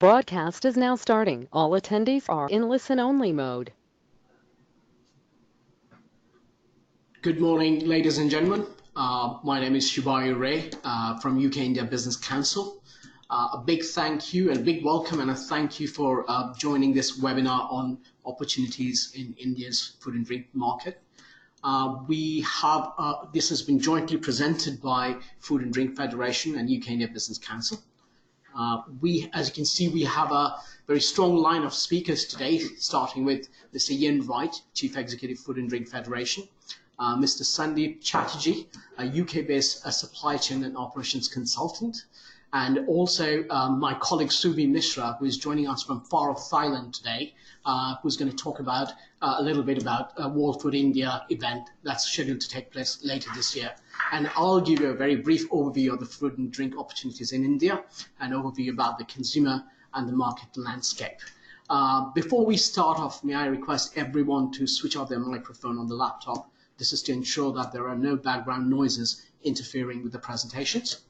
Broadcast is now starting. All attendees are in listen-only mode. Good morning, ladies and gentlemen. My name is Shibai Ray from UK India Business Council. A big thank you and a big welcome and a thank you for joining this webinar on opportunities in India's food and drink market. This has been jointly presented by Food and Drink Federation and UK India Business Council. As you can see, we have a very strong line of speakers today, starting with Mr. Ian Wright, Chief Executive, Food and Drink Federation, Mr. Sandeep Chatterjee, a UK-based supply chain and operations consultant, and also my colleague Subi Mishra, who is joining us from far off Thailand today, who's going to talk about a little bit about World Food India event that's scheduled to take place later this year. And I'll give you a very brief overview of the food and drink opportunities in India, an overview about the consumer and the market landscape. Before we start off, may I request everyone to switch off their microphone on the laptop. This is to ensure that there are no background noises interfering with the presentations.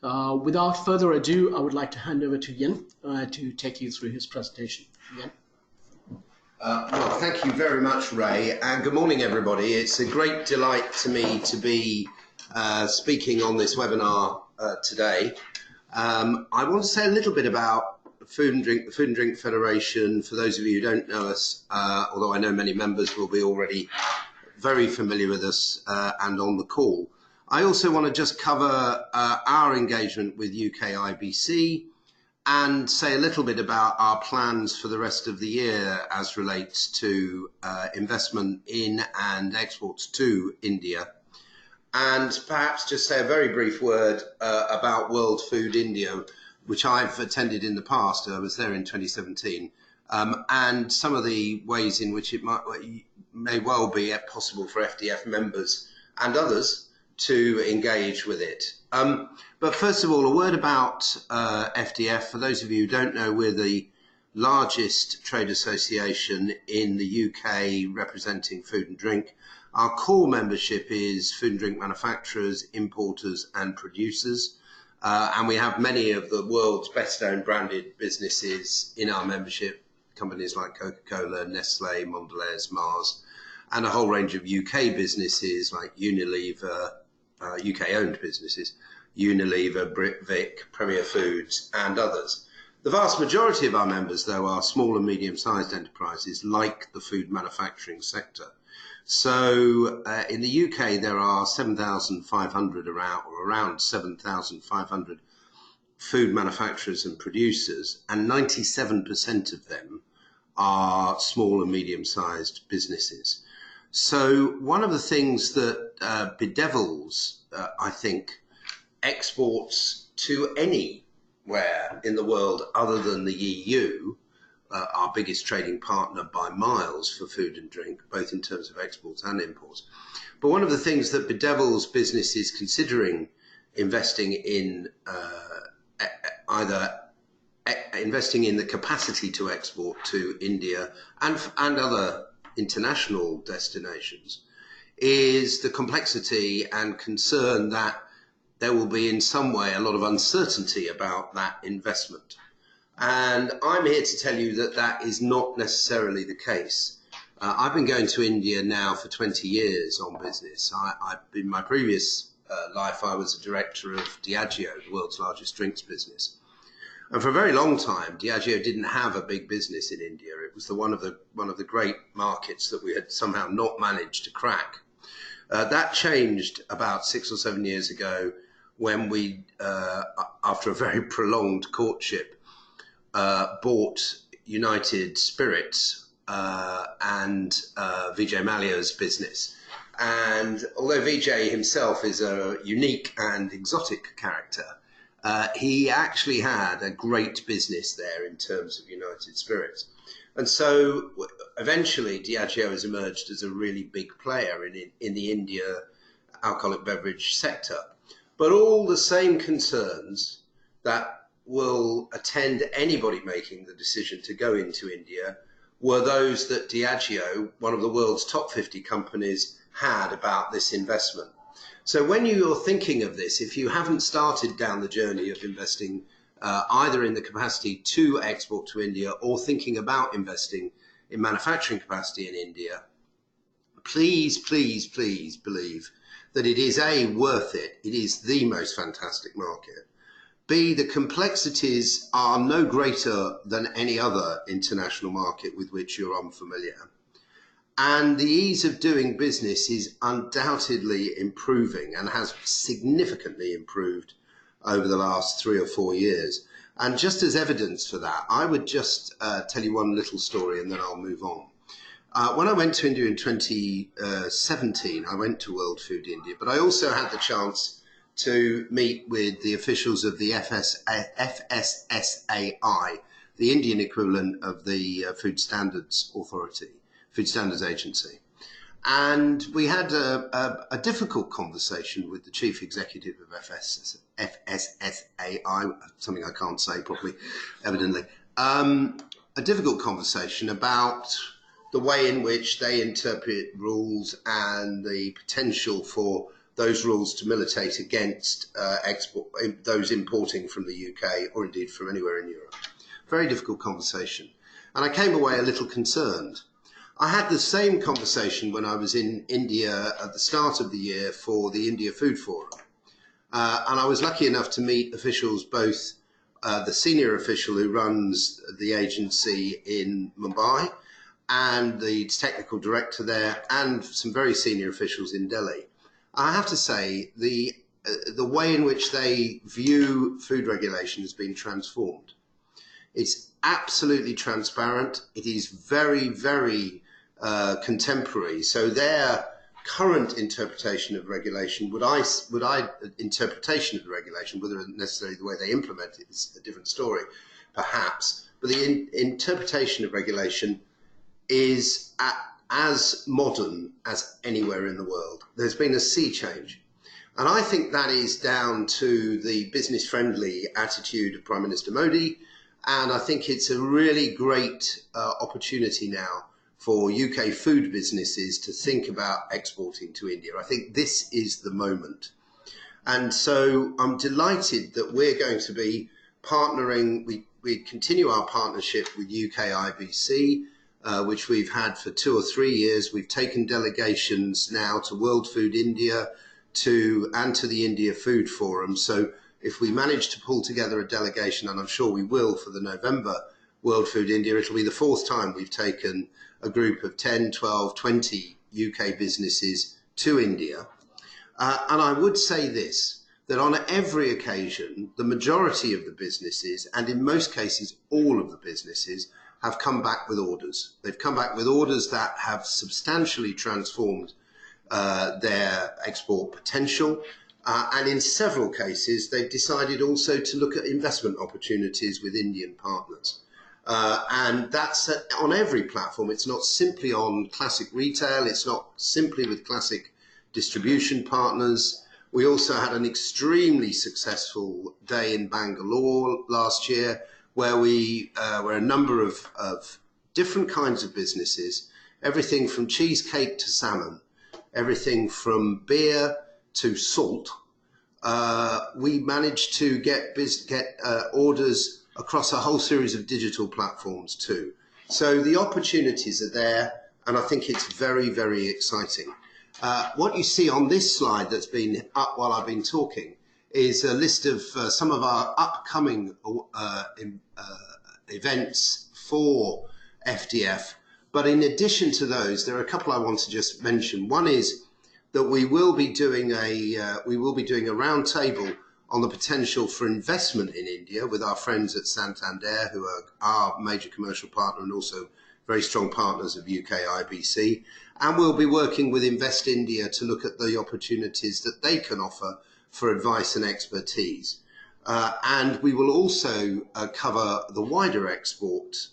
Without further ado, I would like to hand over to Ian to take you through his presentation. Ian. Well, thank you very much, Ray, and good morning, everybody. It's a great delight to me to be speaking on this webinar today. I want to say a little bit about the Food and Drink Federation. For those of you who don't know us, although I know many members will be already very familiar with us and on the call. I also want to just cover our engagement with UKIBC and say a little bit about our plans for the rest of the year as relates to investment in and exports to India. And perhaps just say a very brief word about World Food India, which I've attended in the past. I was there in 2017, and some of the ways in which it may well be possible for FDF members and others to engage with it. But first of all, a word about FDF. For those of you who don't know, we're the largest trade association in the UK representing food and drink. Our core membership is food and drink manufacturers, importers and producers. And we have many of the world's best known branded businesses in our membership, companies like Coca-Cola, Nestle, Mondelez, Mars, and a whole range of UK businesses like Unilever, UK-owned businesses, Unilever, Britvic, Premier Foods, and others. The vast majority of our members, though, are small and medium-sized enterprises like the food manufacturing sector. So in the UK, there are 7,500 around 7,500 food manufacturers and producers, and 97% of them are small and medium-sized businesses. So one of the things that bedevils, I think, exports to anywhere in the world other than the EU, our biggest trading partner by miles for food and drink, both in terms of exports and imports. But one of the things that bedevils businesses considering investing in either investing in the capacity to export to India and other international destinations is the complexity and concern that there will be in some way a lot of uncertainty about that investment. And I'm here to tell you that that is not necessarily the case. I've been going to India now for 20 years on business. In my previous life, I was a director of Diageo, the world's largest drinks business. And for a very long time, Diageo didn't have a big business in India. It was one of the great markets that we had somehow not managed to crack. That changed about 6 or 7 years ago when we, after a very prolonged courtship, bought United Spirits and Vijay Mallya's business. And although Vijay himself is a unique and exotic character, he actually had a great business there in terms of United Spirits. And so eventually Diageo has emerged as a really big player in the India alcoholic beverage sector. But all the same concerns that will attend anybody making the decision to go into India were those that Diageo, one of the world's top 50 companies, had about this investment. So when you're thinking of this, if you haven't started down the journey of investing either in the capacity to export to India or thinking about investing in manufacturing capacity in India, please, please, please believe that it is A, worth it. It is the most fantastic market. B, the complexities are no greater than any other international market with which you're unfamiliar. And the ease of doing business is undoubtedly improving and has significantly improved over the last 3 or 4 years. And just as evidence for that, I would just tell you one little story and then I'll move on. When I went to India in 2017, I went to World Food India, but I also had the chance to meet with the officials of the FSSAI, the Indian equivalent of the Food Standards Authority, Food Standards Agency. And we had a difficult conversation with the chief executive of FSSAI, something I can't say properly, evidently. A difficult conversation about the way in which they interpret rules and the potential for those rules to militate against those importing from the UK or indeed from anywhere in Europe. Very difficult conversation. And I came away a little concerned. I had the same conversation when I was in India at the start of the year for the India Food Forum. And I was lucky enough to meet officials, both the senior official who runs the agency in Mumbai and the technical director there and some very senior officials in Delhi. I have to say the way in which they view food regulation has been transformed. It's absolutely transparent. It is very, very contemporary. So their current interpretation of regulation, interpretation of the regulation, whether necessarily the way they implement it is a different story, perhaps, but the interpretation of regulation is as modern as anywhere in the world. There's been a sea change. And I think that is down to the business-friendly attitude of Prime Minister Modi. And I think it's a really great opportunity now for UK food businesses to think about exporting to India. I think this is the moment. And so I'm delighted that we're going to be partnering. We continue our partnership with UKIBC, which we've had for 2 or 3 years. We've taken delegations now to World Food India and to the India Food Forum. So if we manage to pull together a delegation, and I'm sure we will for the November World Food India, it'll be the 4th time we've taken a group of 10, 12, 20 UK businesses to India. And I would say this, that on every occasion, the majority of the businesses, and in most cases all of the businesses, have come back with orders. They've come back with orders that have substantially transformed their export potential. And in several cases, they've decided also to look at investment opportunities with Indian partners. And that's on every platform. It's not simply on classic retail. It's not simply with classic distribution partners. We also had an extremely successful day in Bangalore last year, where a number of different kinds of businesses, everything from cheesecake to salmon, everything from beer to salt, we managed to get orders across a whole series of digital platforms too. So the opportunities are there, and I think it's very, very exciting. What you see on this slide that's been up while I've been talking is a list of some of our upcoming events for FDF. But in addition to those, there are a couple I want to just mention. One is that we will be doing a roundtable on the potential for investment in India with our friends at Santander, who are our major commercial partner and also very strong partners of UKIBC. And we'll be working with Invest India to look at the opportunities that they can offer for advice and expertise. And we will also cover the wider export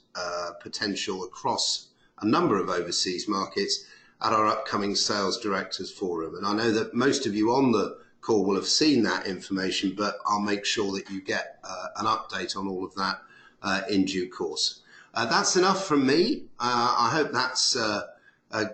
potential across a number of overseas markets at our upcoming Sales Directors Forum. And I know that most of you on the call will have seen that information, but I'll make sure that you get an update on all of that in due course. That's enough from me. I hope that's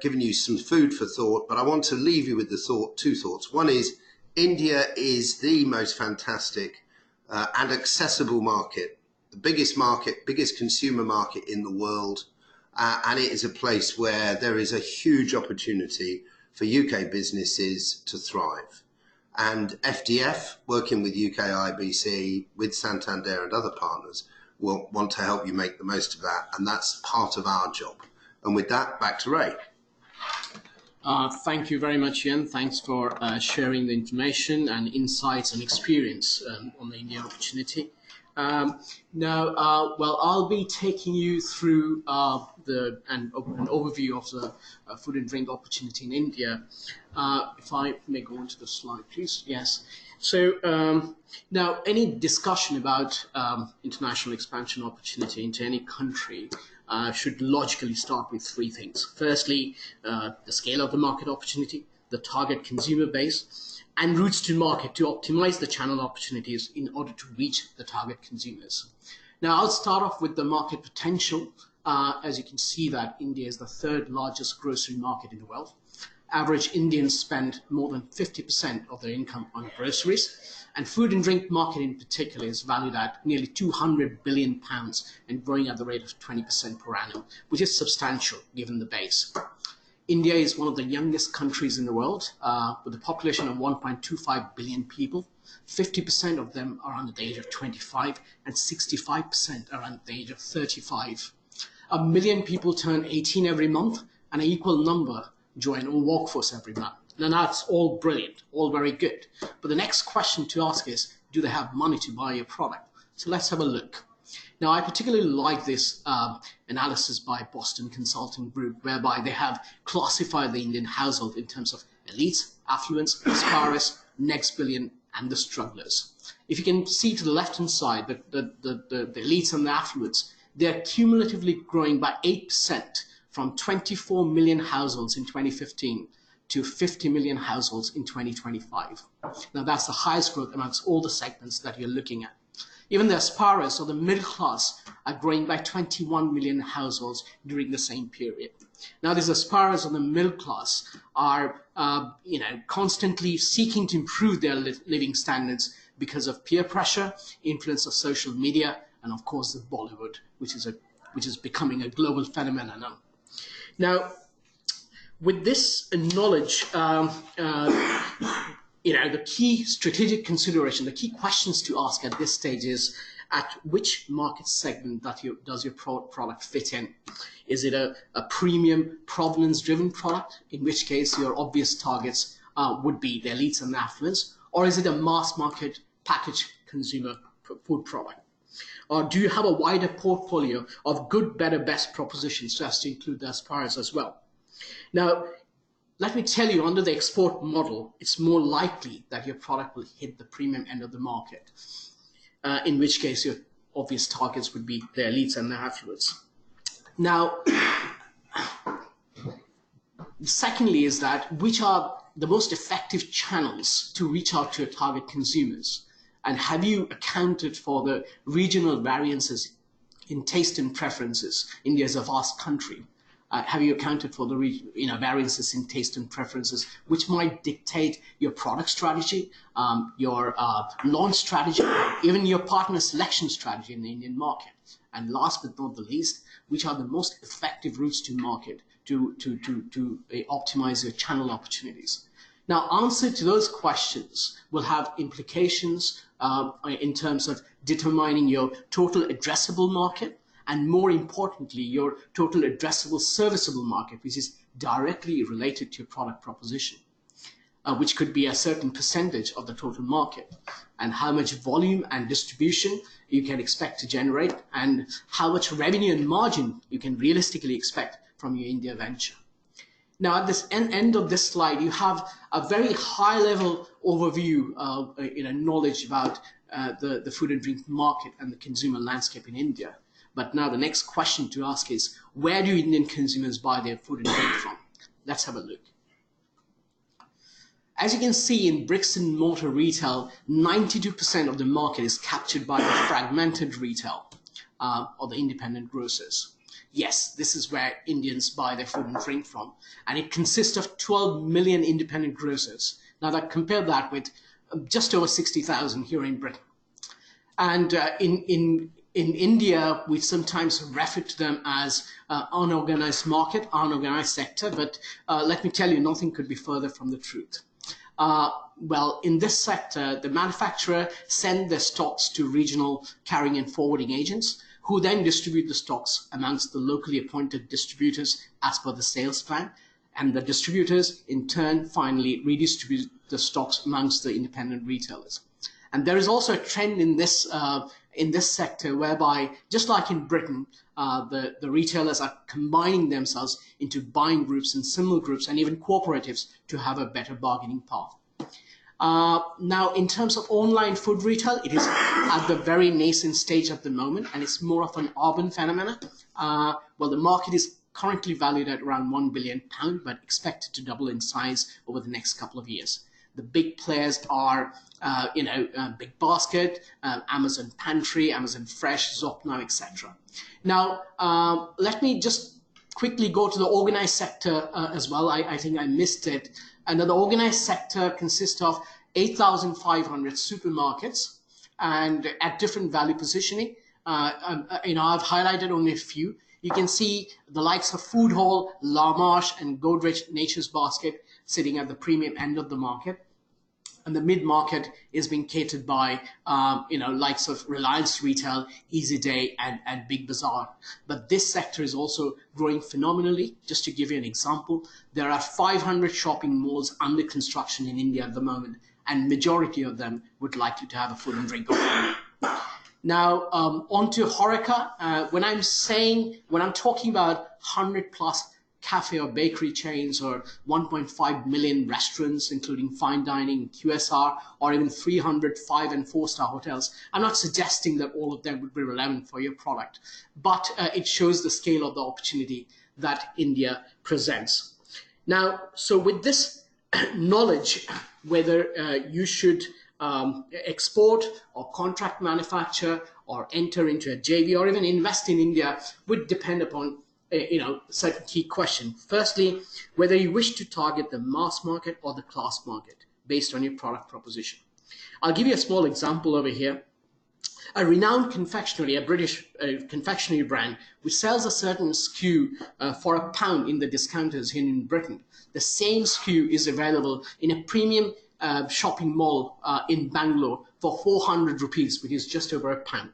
given you some food for thought, but I want to leave you with two thoughts. One is, India is the most fantastic and accessible market, the biggest consumer market in the world, and it is a place where there is a huge opportunity for UK businesses to thrive. And FDF, working with UKIBC, with Santander and other partners, will want to help you make the most of that, and that's part of our job. And with that, back to Ray. Thank you very much, Ian. Thanks for sharing the information and insights and experience on the India opportunity. Well, I'll be taking you through an overview of the food and drink opportunity in India. If I may go into the slide, please. Yes. So now, any discussion about international expansion opportunity into any country should logically start with three things. Firstly, the scale of the market opportunity, the target consumer base, and routes to market to optimize the channel opportunities in order to reach the target consumers. Now, I'll start off with the market potential. As you can see, that India is the third largest grocery market in the world. Average Indians spend more than 50% of their income on groceries, and food and drink market in particular is valued at nearly £200 billion and growing at the rate of 20% per annum, which is substantial given the base. India is one of the youngest countries in the world, with a population of 1.25 billion people. 50% of them are under the age of 25 and 65% are under the age of 35. 1 million people turn 18 every month, and an equal number join our workforce every month. Now that's all brilliant, all very good. But the next question to ask is, do they have money to buy your product? So let's have a look. Now, I particularly like this analysis by Boston Consulting Group, whereby they have classified the Indian household in terms of elites, affluence, aspirers, next billion, and the strugglers. If you can see to the left-hand side, the elites and the affluents, they're cumulatively growing by 8% from 24 million households in 2015 to 50 million households in 2025. Now, that's the highest growth amongst all the segments that you're looking at. Even the aspirers, or the middle class, are growing by 21 million households during the same period. Now, these aspirers of the middle class are, constantly seeking to improve their living standards because of peer pressure, influence of social media, and of course the Bollywood, which is becoming a global phenomenon now. Now, with this knowledge, the key strategic consideration, the key questions to ask at this stage is, at which market segment does your product fit in? Is it a premium provenance-driven product, in which case your obvious targets would be the elites and the affluents, or is it a mass market packaged consumer food product? Or do you have a wider portfolio of good, better, best propositions so as to include the aspirers as well? Now, let me tell you, under the export model, it's more likely that your product will hit the premium end of the market, in which case your obvious targets would be the elites and the affluents. Now, secondly is that which are the most effective channels to reach out to your target consumers? And have you accounted for the regional variances in taste and preferences? India is a vast country. Have you accounted for the variances in taste and preferences, which might dictate your product strategy, your launch strategy, even your partner selection strategy in the Indian market? And last but not the least, which are the most effective routes to market to optimize your channel opportunities? Now, answer to those questions will have implications in terms of determining your total addressable market, and more importantly, your total addressable serviceable market, which is directly related to your product proposition, which could be a certain percentage of the total market, and how much volume and distribution you can expect to generate, and how much revenue and margin you can realistically expect from your India venture. Now, at this end of this slide, you have a very high-level overview of knowledge about the food and drink market and the consumer landscape in India. But now the next question to ask is, where do Indian consumers buy their food and drink from? Let's have a look. As you can see, in bricks and mortar retail, 92% of the market is captured by the fragmented retail or the independent grocers. Yes, this is where Indians buy their food and drink from, and it consists of 12 million independent grocers. Now, compare that with just over 60,000 here in Britain. And in India, we sometimes refer to them as unorganized market, unorganized sector. But let me tell you, nothing could be further from the truth. Well, in this sector, the manufacturer send their stocks to regional carrying and forwarding agents, who then distribute the stocks amongst the locally appointed distributors as per the sales plan. And the distributors, in turn, finally redistribute the stocks amongst the independent retailers. And there is also a trend in this sector whereby, just like in Britain, the retailers are combining themselves into buying groups and similar groups and even cooperatives to have a better bargaining power. Now, in terms of online food retail, it is at the very nascent stage at the moment, and it's more of an urban phenomenon. Well, the market is currently valued at around £1 billion, but expected to double in size over the next couple of years. The big players are, Big Basket, Amazon Pantry, Amazon Fresh, Zopnow, etc. Now, let me just quickly go to the organized sector as well. I think I missed it. And the organized sector consists of 8,500 supermarkets and at different value positioning. I've highlighted only a few. You can see the likes of Food Hall, La Marche, and Godrej Nature's Basket sitting at the premium end of the market. And the mid-market is being catered by, likes of Reliance Retail, Easy Day, and Big Bazaar. But this sector is also growing phenomenally. Just to give you an example, there are 500 shopping malls under construction in India at the moment, and majority of them would like you to have a food and drink offering. Now, on to HoReCa. When I'm talking about 100 plus cafe or bakery chains, or 1.5 million restaurants, including fine dining, QSR, or even 300 5- and 4-star hotels, I'm not suggesting that all of them would be relevant for your product, but it shows the scale of the opportunity that India presents. Now, so with this knowledge, whether you should export or contract manufacture or enter into a JV or even invest in India would depend upon certain key question. Firstly, whether you wish to target the mass market or the class market based on your product proposition. I'll give you a small example over here. A renowned confectionery, a British confectionery brand, which sells a certain SKU for £1 in the discounters here in Britain. The same SKU is available in a premium shopping mall in Bangalore for 400 rupees, which is just over £1.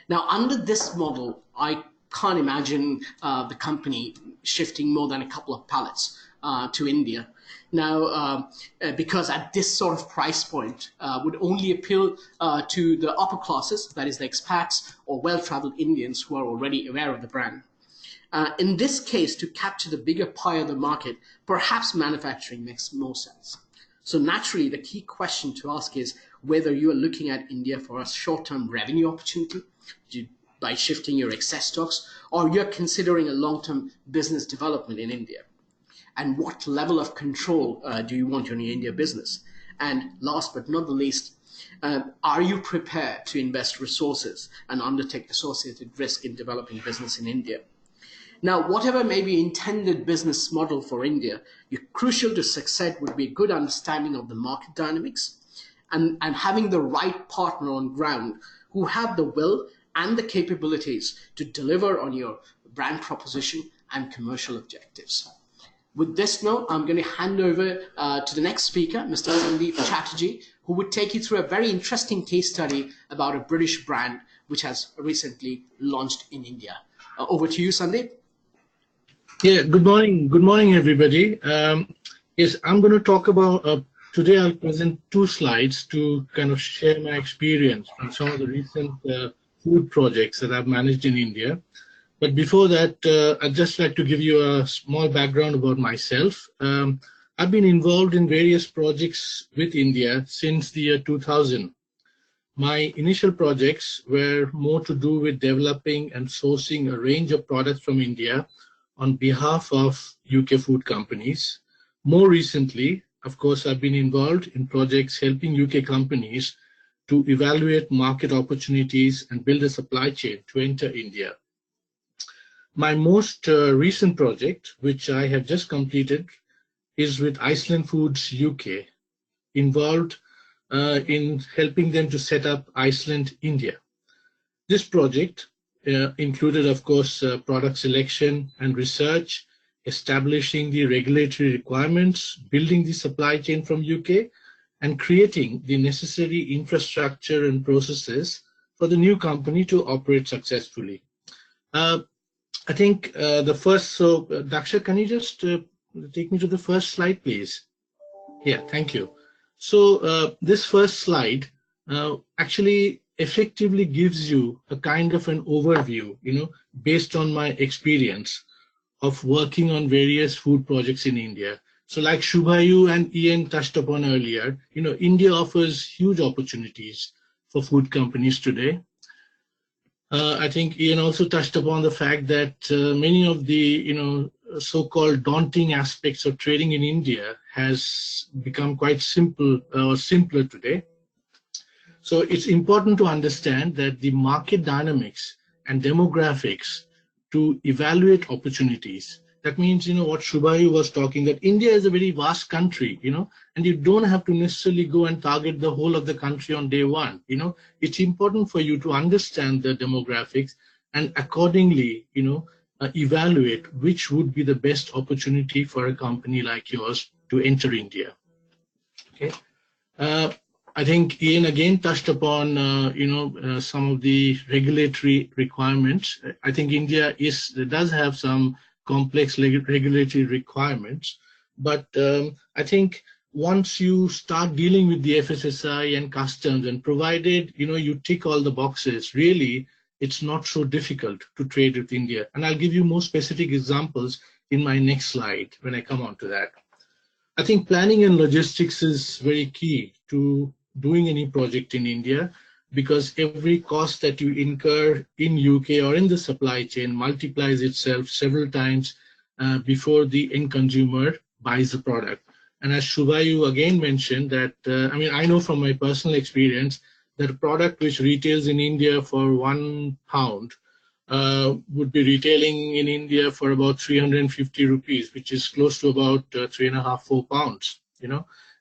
Now, under this model, I can't imagine the company shifting more than a couple of pallets to India. Now, because at this sort of price point would only appeal to the upper classes, that is the expats or well-traveled Indians who are already aware of the brand. In this case, to capture the bigger pie of the market, perhaps manufacturing makes more sense. So naturally, the key question to ask is whether you are looking at India for a short-term revenue opportunity by shifting your excess stocks, or you're considering a long-term business development in India. And what level of control do you want on your India business? And last but not the least, are you prepared to invest resources and undertake associated risk in developing business in India? Now, whatever may be intended business model for India, crucial to success would be a good understanding of the market dynamics and having the right partner on ground who have the will and the capabilities to deliver on your brand proposition and commercial objectives. With this note, I'm going to hand over to the next speaker, Mr. Sandeep Chatterjee, who would take you through a very interesting case study about a British brand which has recently launched in India. Over to you, Sandeep. Yeah, good morning. Good morning, everybody. Yes, I'm going to talk about, today I'll present 2 slides to kind of share my experience from some of the recent food projects that I've managed in India. But before that, I'd just like to give you a small background about myself. I've been involved in various projects with India since the year 2000. My initial projects were more to do with developing and sourcing a range of products from India on behalf of UK food companies. More recently, of course, I've been involved in projects helping UK companies to evaluate market opportunities and build a supply chain to enter India. My most recent project, which I have just completed, is with Iceland Foods UK, involved in helping them to set up Iceland, India. This project included, of course, product selection and research, establishing the regulatory requirements, building the supply chain from UK, and creating the necessary infrastructure and processes for the new company to operate successfully. I think the first, so Daksha, can you just take me to the first slide, please? Yeah, thank you. So this first slide actually effectively gives you a kind of an overview, based on my experience of working on various food projects in India. So like Shubhayu and Ian touched upon earlier, India offers huge opportunities for food companies today. I think Ian also touched upon the fact that many of the, so-called daunting aspects of trading in India has become quite simple or simpler today. So it's important to understand that the market dynamics and demographics to evaluate opportunities. That means, what Shubhayu was talking, that India is a very vast country, and you don't have to necessarily go and target the whole of the country on day one. It's important for you to understand the demographics and accordingly, evaluate which would be the best opportunity for a company like yours to enter India. Okay. I think Ian again touched upon, some of the regulatory requirements. I think India does have some complex regulatory requirements, but I think once you start dealing with the FSSAI and customs, and provided you tick all the boxes, really it's not so difficult to trade with India. And I'll give you more specific examples in my next slide when I come on to that. I think planning and logistics is very key to doing any project in India, because every cost that you incur in UK or in the supply chain multiplies itself several times before the end consumer buys the product. And as Shubhayu again mentioned that, I know from my personal experience that a product which retails in India for £1 would be retailing in India for about 350 rupees, which is close to about 3.5–4 pounds,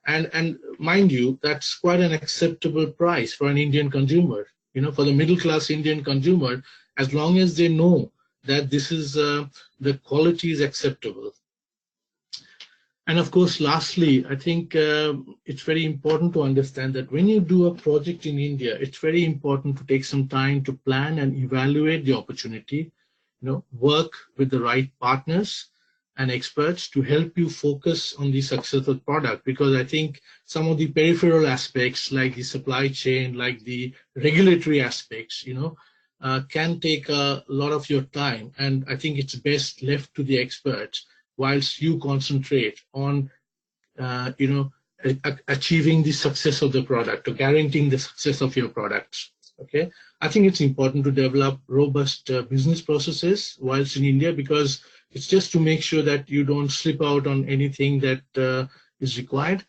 And mind you, that's quite an acceptable price for an Indian consumer, for the middle class Indian consumer, as long as they know that this is the quality is acceptable. And of course, lastly, I think it's very important to understand that when you do a project in India, it's very important to take some time to plan and evaluate the opportunity, work with the right partners and experts to help you focus on the success of the product. Because I think some of the peripheral aspects like the supply chain, like the regulatory aspects, can take a lot of your time. And I think it's best left to the experts whilst you concentrate on, achieving the success of the product or guaranteeing the success of your products. Okay. I think it's important to develop robust business processes whilst in India, because it's just to make sure that you don't slip out on anything that is required.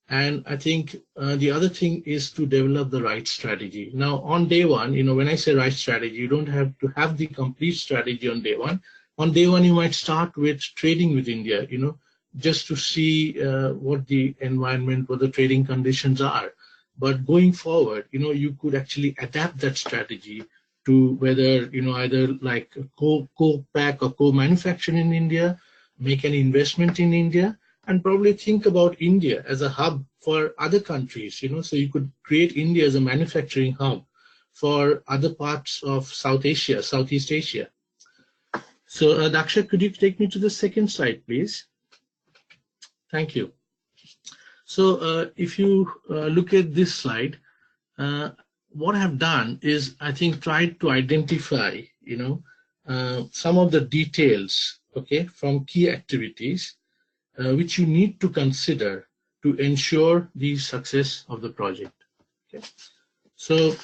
And I think the other thing is to develop the right strategy. Now, on day one, when I say right strategy, you don't have to have the complete strategy on day one. On day one, you might start with trading with India, just to see what the environment, what the trading conditions are. But going forward, you could actually adapt that strategy to whether, either like co-pack or co-manufacture in India, make an investment in India, and probably think about India as a hub for other countries, so you could create India as a manufacturing hub for other parts of Southeast Asia. So Daksha, could you take me to the second slide, please? Thank you. So if you look at this slide, what I've done is, I think, tried to identify, some of the details, okay, from key activities, which you need to consider to ensure the success of the project. Okay. So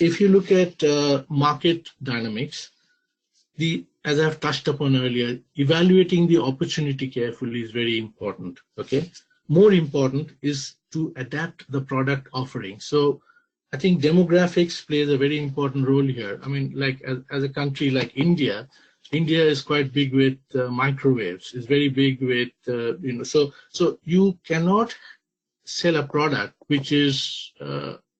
if you look at market dynamics, as I've touched upon earlier, evaluating the opportunity carefully is very important. Okay. More important is to adapt the product offering. So I think demographics plays a very important role here. Like as a country like India is quite big with microwaves. It's very big with, so you cannot sell a product which is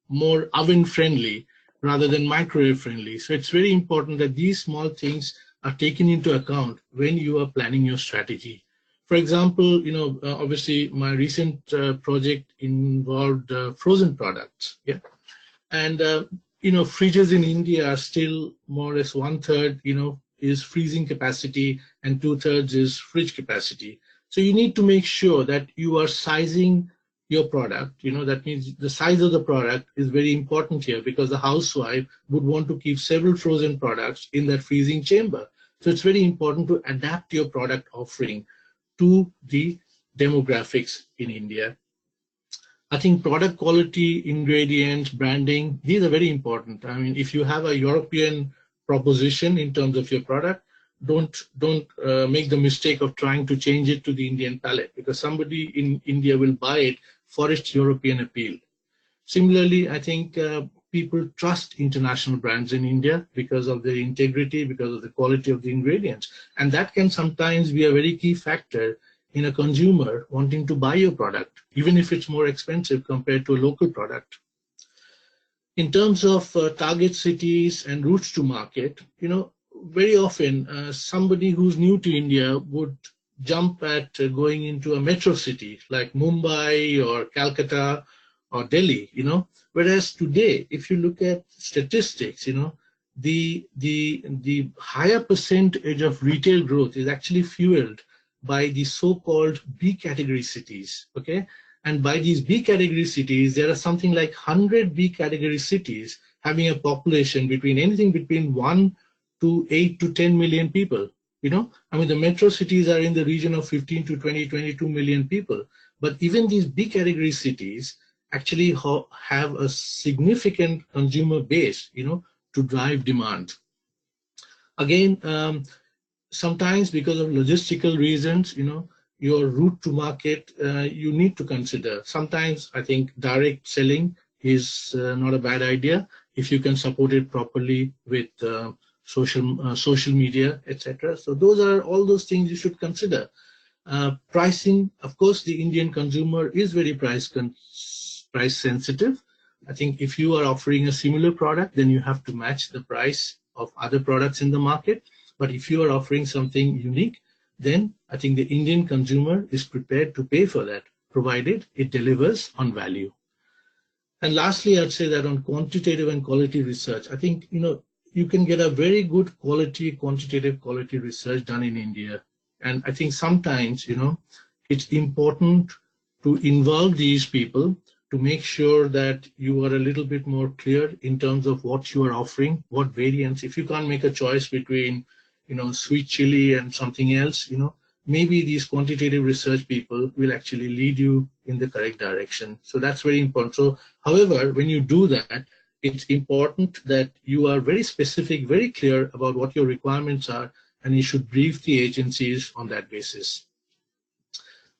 more oven friendly rather than microwave friendly. So it's very important that these small things are taken into account when you are planning your strategy. For example, obviously my recent project involved frozen products. Yeah. And, fridges in India are still more or less 1/3, is freezing capacity and 2/3 is fridge capacity. So you need to make sure that you are sizing your product. That means the size of the product is very important here, because the housewife would want to keep several frozen products in that freezing chamber. So it's very important to adapt your product offering to the demographics in India. I think product quality, ingredients, branding, these are very important. I mean, if you have a European proposition in terms of your product, don't make the mistake of trying to change it to the Indian palate, because somebody in India will buy it for its European appeal. Similarly, I think people trust international brands in India because of their integrity, because of the quality of the ingredients. And that can sometimes be a very key factor in a consumer wanting to buy your product, even if it's more expensive compared to a local product. In terms of target cities and routes to market, very often somebody who's new to India would jump at going into a metro city like Mumbai or Calcutta or Delhi, whereas today, if you look at statistics, the higher percentage of retail growth is actually fueled by the so-called B category cities, okay? And by these B category cities, there are something like 100 B category cities having a population between anything between 1 to 8 to 10 million people. I mean, the metro cities are in the region of 15 to 20, 22 million people. But even these B category cities actually have a significant consumer base, to drive demand. Again, sometimes because of logistical reasons, your route to market, you need to consider. Sometimes I think direct selling is not a bad idea if you can support it properly with social media, etc. So those are all those things you should consider. Pricing, of course, the Indian consumer is very price sensitive. I think if you are offering a similar product, then you have to match the price of other products in the market. But if you are offering something unique, then I think the Indian consumer is prepared to pay for that, provided it delivers on value. And lastly, I'd say that on quantitative and quality research, I think, you can get a very good quantitative quality research done in India. And I think sometimes, it's important to involve these people to make sure that you are a little bit more clear in terms of what you are offering, what variants. If you can't make a choice between, sweet chili and something else, maybe these quantitative research people will actually lead you in the correct direction. So that's very important. So, however, when you do that, it's important that you are very specific, very clear about what your requirements are, and you should brief the agencies on that basis.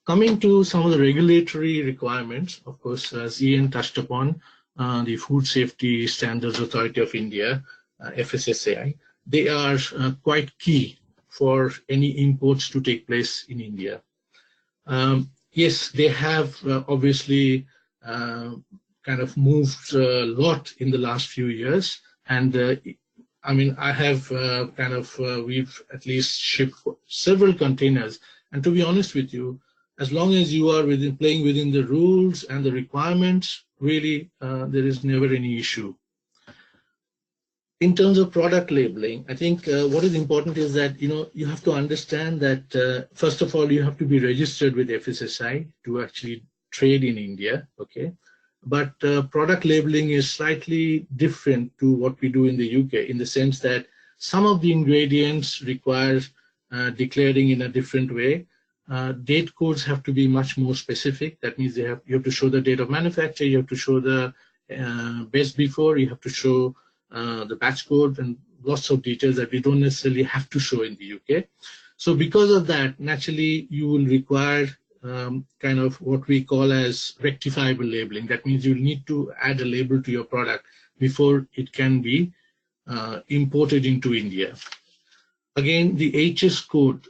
Coming to some of the regulatory requirements, of course, as Ian touched upon, the Food Safety Standards Authority of India, FSSAI, they are quite key for any imports to take place in India. Yes, they have obviously kind of moved a lot in the last few years, and I mean, I have we've at least shipped several containers, and to be honest with you, as long as you are playing within the rules and the requirements, really there is never any issue. In terms of product labeling, I think what is important is that you have to understand that first of all, you have to be registered with FSSAI to actually trade in India, okay? But product labeling is slightly different to what we do in the UK, in the sense that some of the ingredients require declaring in a different way. Date codes have to be much more specific. That means you have to show the date of manufacture, you have to show the best before, you have to show the batch code, and lots of details that we don't necessarily have to show in the UK. So because of that, naturally, you will require kind of what we call as rectifiable labeling. That means you'll need to add a label to your product before it can be imported into India. Again, the HS code,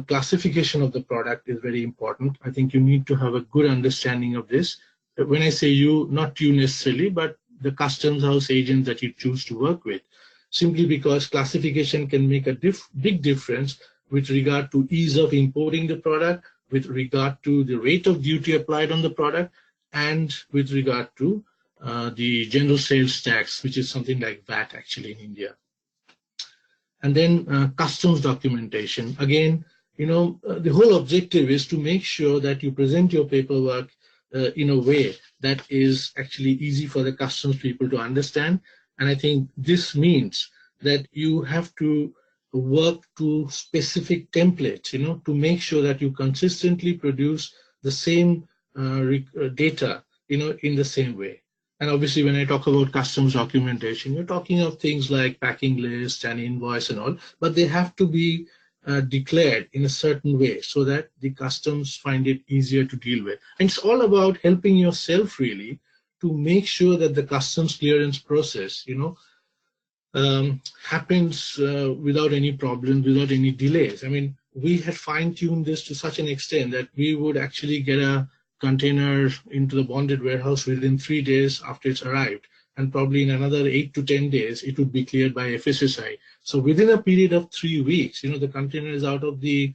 classification of the product is very important. I think you need to have a good understanding of this. When I say you, not you necessarily, but the customs house agents that you choose to work with, simply because classification can make a big difference with regard to ease of importing the product, with regard to the rate of duty applied on the product, and with regard to the general sales tax, which is something like VAT actually in India. And then customs documentation. Again, the whole objective is to make sure that you present your paperwork in a way that is actually easy for the customs people to understand. And I think this means that you have to work to specific templates, to make sure that you consistently produce the same data, in the same way. And obviously, when I talk about customs documentation, you're talking of things like packing list and invoice and all, but they have to be declared in a certain way so that the customs find it easier to deal with. And it's all about helping yourself really to make sure that the customs clearance process, happens without any problems, without any delays. I mean, we had fine-tuned this to such an extent that we would actually get a container into the bonded warehouse within 3 days after it's arrived, and probably in another 8 to 10 days it would be cleared by FSSI. So within a period of 3 weeks, the container is out of the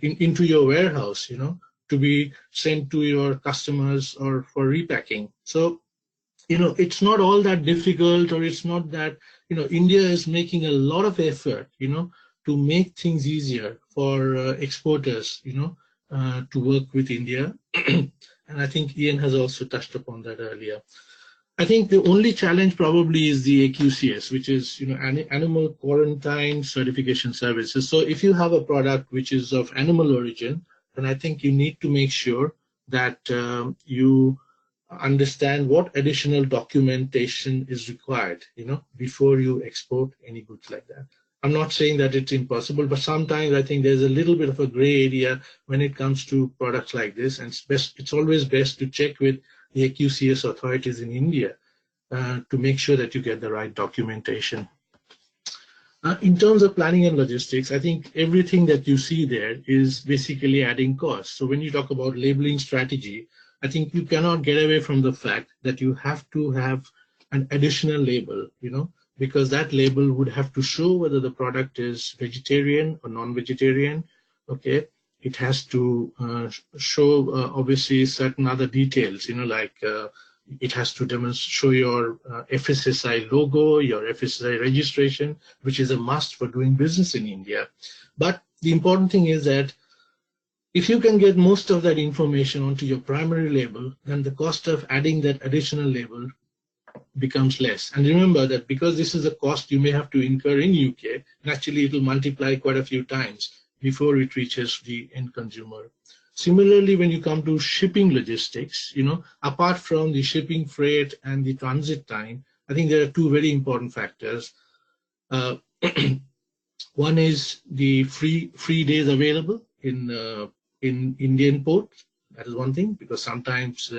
into your warehouse, to be sent to your customers or for repacking. So it's not all that difficult, or it's not that, India is making a lot of effort, to make things easier for exporters, to work with India. And I think Ian has also touched upon that earlier. I think the only challenge probably is the AQCS, which is, Animal Quarantine Certification Services. So if you have a product which is of animal origin, then I think you need to make sure that you understand what additional documentation is required, before you export any goods like that. I'm not saying that it's impossible, but sometimes I think there's a little bit of a gray area when it comes to products like this, and it's always best to check with the AQCS authorities in India to make sure that you get the right documentation. In terms of planning and logistics, I think everything that you see there is basically adding cost. So when you talk about labeling strategy, I think you cannot get away from the fact that you have to have an additional label, because that label would have to show whether the product is vegetarian or non-vegetarian. Okay, it has to show obviously certain other details, like it has to show your FSSI logo, your FSSI registration, which is a must for doing business in India. But the important thing is that if you can get most of that information onto your primary label, then the cost of adding that additional label becomes less. And remember that because this is a cost you may have to incur in UK, naturally it will multiply quite a few times before it reaches the end consumer. Similarly, when you come to shipping logistics, apart from the shipping freight and the transit time, I think there are two very important factors. One is the free days available in Indian ports. That is one thing, because sometimes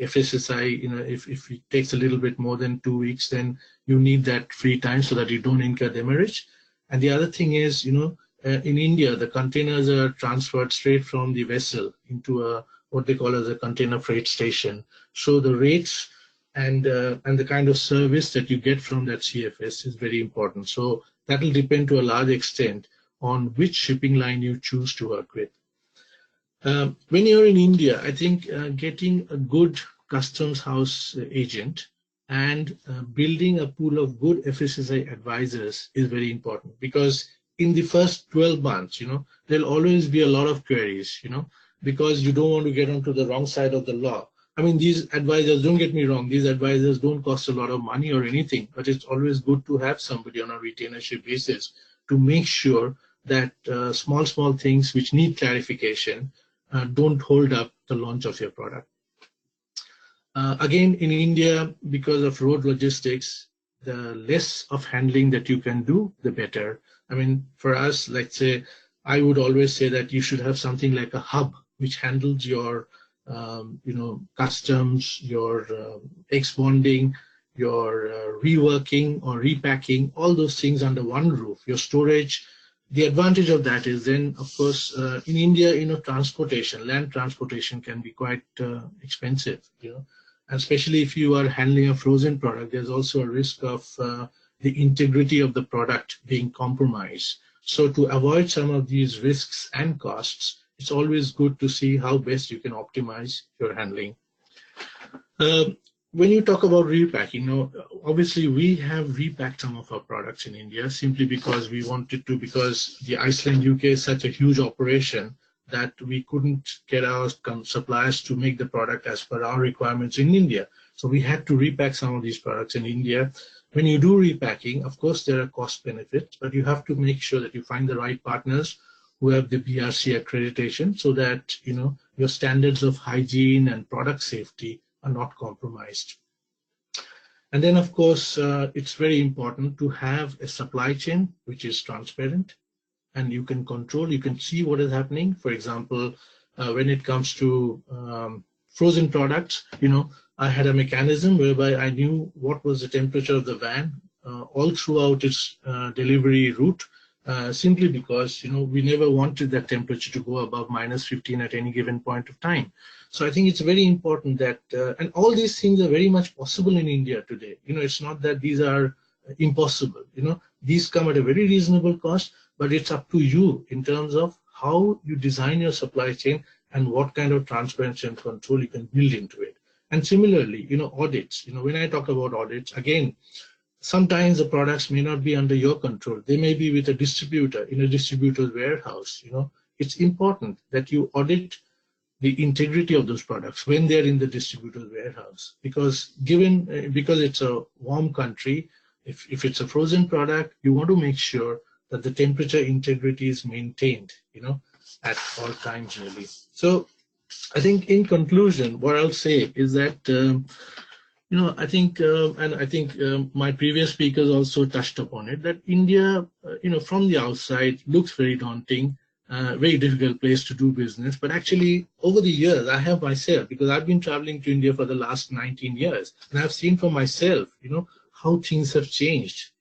FSSI, if it takes a little bit more than 2 weeks, then you need that free time so that you don't incur demurrage. And the other thing is, in India, the containers are transferred straight from the vessel into what they call as a container freight station. So the rates and the kind of service that you get from that CFS is very important. So that will depend to a large extent on which shipping line you choose to work with. When you're in India, I think getting a good customs house agent and building a pool of good FSSI advisors is very important, because in the first 12 months, there'll always be a lot of queries, because you don't want to get onto the wrong side of the law. I mean, these advisors, don't get me wrong, these advisors don't cost a lot of money or anything, but it's always good to have somebody on a retainership basis to make sure that small things which need clarification don't hold up the launch of your product. Again, in India, because of road logistics, the less of handling that you can do, the better. I mean, for us, let's say, I would always say that you should have something like a hub which handles your, customs, your ex-bonding, your reworking or repacking, all those things under one roof, your storage, the advantage of that is then, of course, in India, transportation, land transportation can be quite expensive, and especially if you are handling a frozen product, there's also a risk of the integrity of the product being compromised. So to avoid some of these risks and costs, it's always good to see how best you can optimize your handling. When you talk about repacking, obviously we have repacked some of our products in India simply because we wanted to, because the Iceland UK is such a huge operation that we couldn't get our suppliers to make the product as per our requirements in India. So we had to repack some of these products in India. When you do repacking, of course, there are cost benefits, but you have to make sure that you find the right partners who have the BRC accreditation so that, your standards of hygiene and product safety are not compromised. And then, of course, it's very important to have a supply chain which is transparent and you can control, you can see what is happening. For example, when it comes to frozen products, I had a mechanism whereby I knew what was the temperature of the van all throughout its delivery route, simply because, we never wanted that temperature to go above -15 at any given point of time. So I think it's very important that, and all these things are very much possible in India today. It's not that these are impossible. These come at a very reasonable cost, but it's up to you in terms of how you design your supply chain and what kind of transparency and control you can build into it. And similarly, audits. When I talk about audits, again, sometimes the products may not be under your control. They may be with a distributor in a distributor's warehouse. It's important that you audit the integrity of those products when they're in the distributor's warehouse, because it's a warm country, if it's a frozen product, you want to make sure that the temperature integrity is maintained, at all times really. So I think in conclusion, what I'll say is that, I think, and I think my previous speakers also touched upon it, that India, from the outside looks very daunting, very difficult place to do business. But actually, over the years, I have myself, because I've been traveling to India for the last 19 years, and I've seen for myself, how things have changed,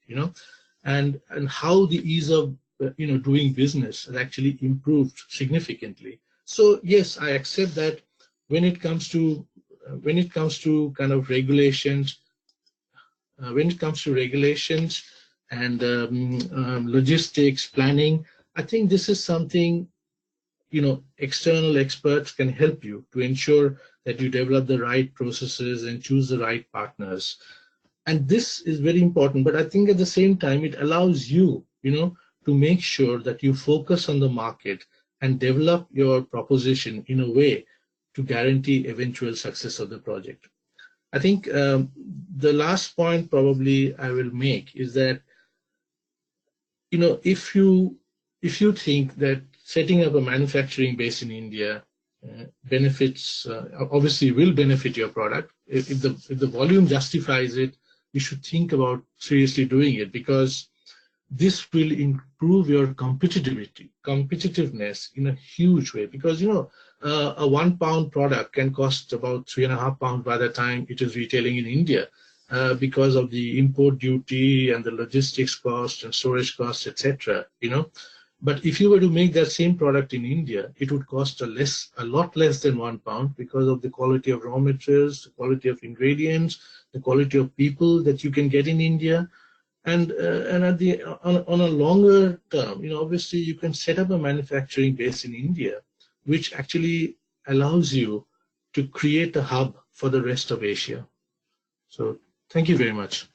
and how the ease of, doing business has actually improved significantly. So yes, I accept that when it comes to kind of regulations, and logistics, planning, I think this is something, external experts can help you to ensure that you develop the right processes and choose the right partners. And this is very important, but I think at the same time, it allows you, to make sure that you focus on the market and develop your proposition in a way to guarantee eventual success of the project. I think the last point probably I will make is that, if you think that setting up a manufacturing base in India benefits, obviously will benefit your product, if the volume justifies it, you should think about seriously doing it, because this will improve your competitiveness in a huge way. Because, a 1 pound product can cost about £3.5 by the time it is retailing in India, because of the import duty and the logistics cost and storage costs, etc. But if you were to make that same product in India, it would cost a lot less than £1 because of the quality of raw materials, the quality of ingredients, the quality of people that you can get in India. And on a longer term, obviously you can set up a manufacturing base in India, which actually allows you to create a hub for the rest of Asia. So thank you very much.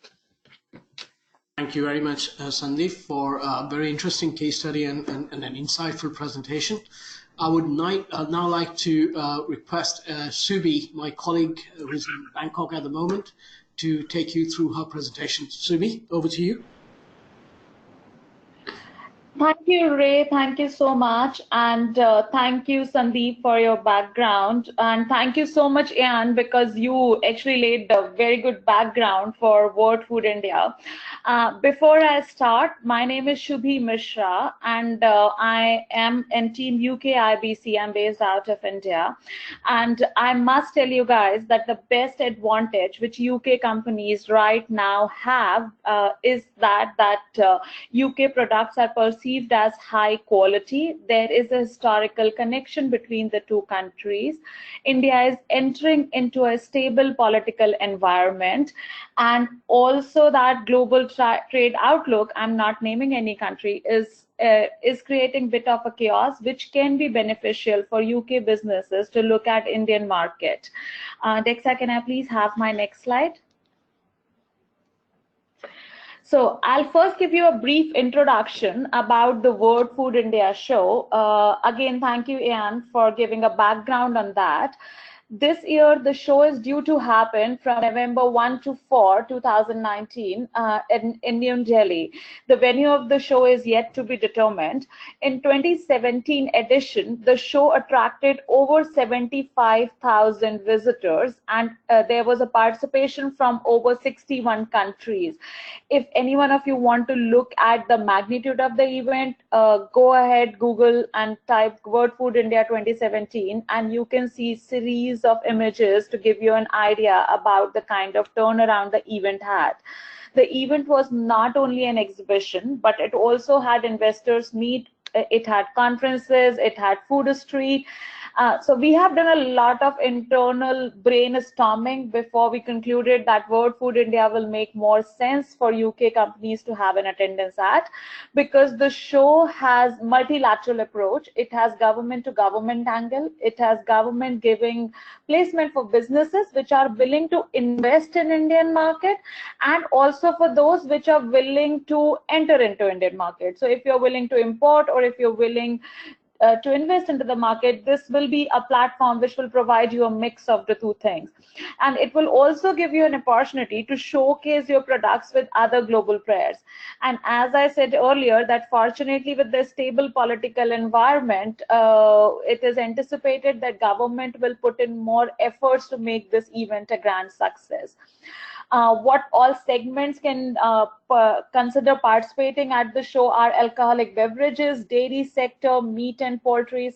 Thank you very much, Sandeep, for a very interesting case study and an insightful presentation. I would now like to request Subi, my colleague who's in Bangkok at the moment, to take you through her presentation. Subi, over to you. Thank you, Ray. Thank you so much. And thank you, Sandeep, for your background. And thank you so much, Ian, because you actually laid a very good background for World Food India. Before I start, my name is Shubhi Mishra, and I am in team UKIBC. I'm based out of India. And I must tell you guys that the best advantage which UK companies right now have is that UK products are perceived perceived as high quality. There is a historical connection between the two countries. India is entering into a stable political environment, and also that global trade outlook, I'm not naming any country, is creating bit of a chaos, which can be beneficial for UK businesses to look at Indian market. Dexa, can I please have my next slide? So I'll first give you a brief introduction about the World Food India show. Again, thank you, Ian, for giving a background on that. This year, the show is due to happen from November 1 to 4, 2019 in New Delhi. The venue of the show is yet to be determined. In 2017 edition, the show attracted over 75,000 visitors, and there was a participation from over 61 countries. If any one of you want to look at the magnitude of the event, go ahead, Google and type World Food India 2017, and you can see series of images to give you an idea about the kind of turnaround the event had. The event was not only an exhibition, but it also had investors meet, it had conferences, it had food street. So we have done a lot of internal brainstorming before we concluded that World Food India will make more sense for UK companies to have an attendance at, because the show has multilateral approach. It has government to government angle. It has government giving placement for businesses which are willing to invest in Indian market, and also for those which are willing to enter into Indian market. So if you're willing to import, or if you're willing to invest into the market, this will be a platform which will provide you a mix of the two things. And it will also give you an opportunity to showcase your products with other global players. And as I said earlier, that fortunately with the stable political environment, it is anticipated that government will put in more efforts to make this event a grand success. What all segments can consider participating at the show are alcoholic beverages, dairy sector, meat and poultry,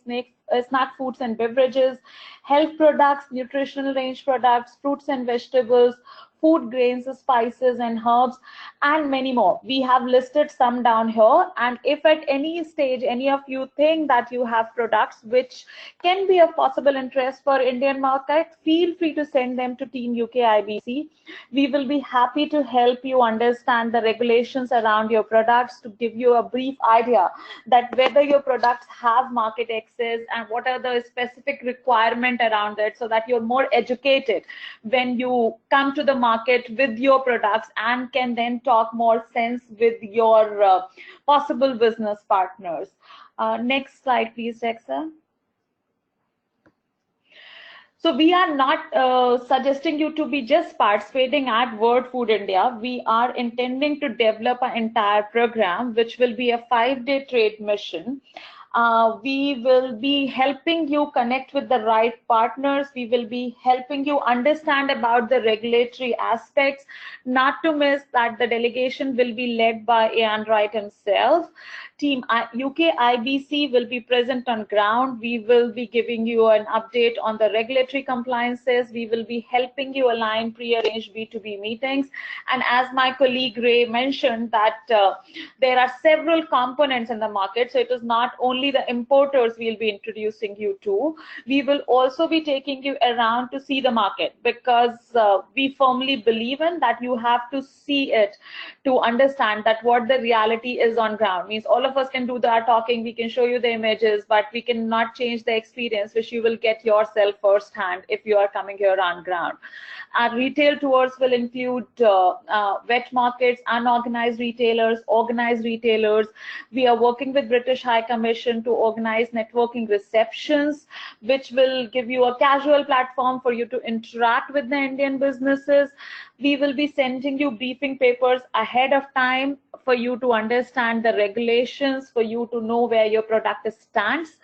snack foods and beverages, health products, nutritional range products, fruits and vegetables, food grains, spices and herbs, and many more. We have listed some down here, and if at any stage any of you think that you have products which can be of possible interest for Indian market, feel free to send them to Team UKIBC. We will be happy to help you understand the regulations around your products, to give you a brief idea that whether your products have market access and what are the specific requirements around it, so that you're more educated when you come to the market with your products and can then talk more sense with your possible business partners. Next slide, please, Dexa. So we are not suggesting you to be just participating at World Food India. We are intending to develop an entire program, which will be a 5-day trade mission. We will be helping you connect with the right partners. We will be helping you understand about the regulatory aspects. Not to miss that the delegation will be led by Ian Wright himself. Team UKIBC will be present on ground. We will be giving you an update on the regulatory compliances. We will be helping you align pre-arranged B2B meetings. And as my colleague Ray mentioned, that there are several components in the market. So it is not only the importers we'll be introducing you to. We will also be taking you around to see the market, because we firmly believe in that you have to see it to understand that what the reality is on ground. Means all of us can do that talking, we can show you the images, but we cannot change the experience which you will get yourself firsthand if you are coming here on ground. Our retail tours will include wet markets, unorganized retailers, organized retailers. We are working with British High Commission to organize networking receptions, which will give you a casual platform for you to interact with the Indian businesses. We will be sending you briefing papers ahead of time for you to understand the regulations, for you to know where your product stands.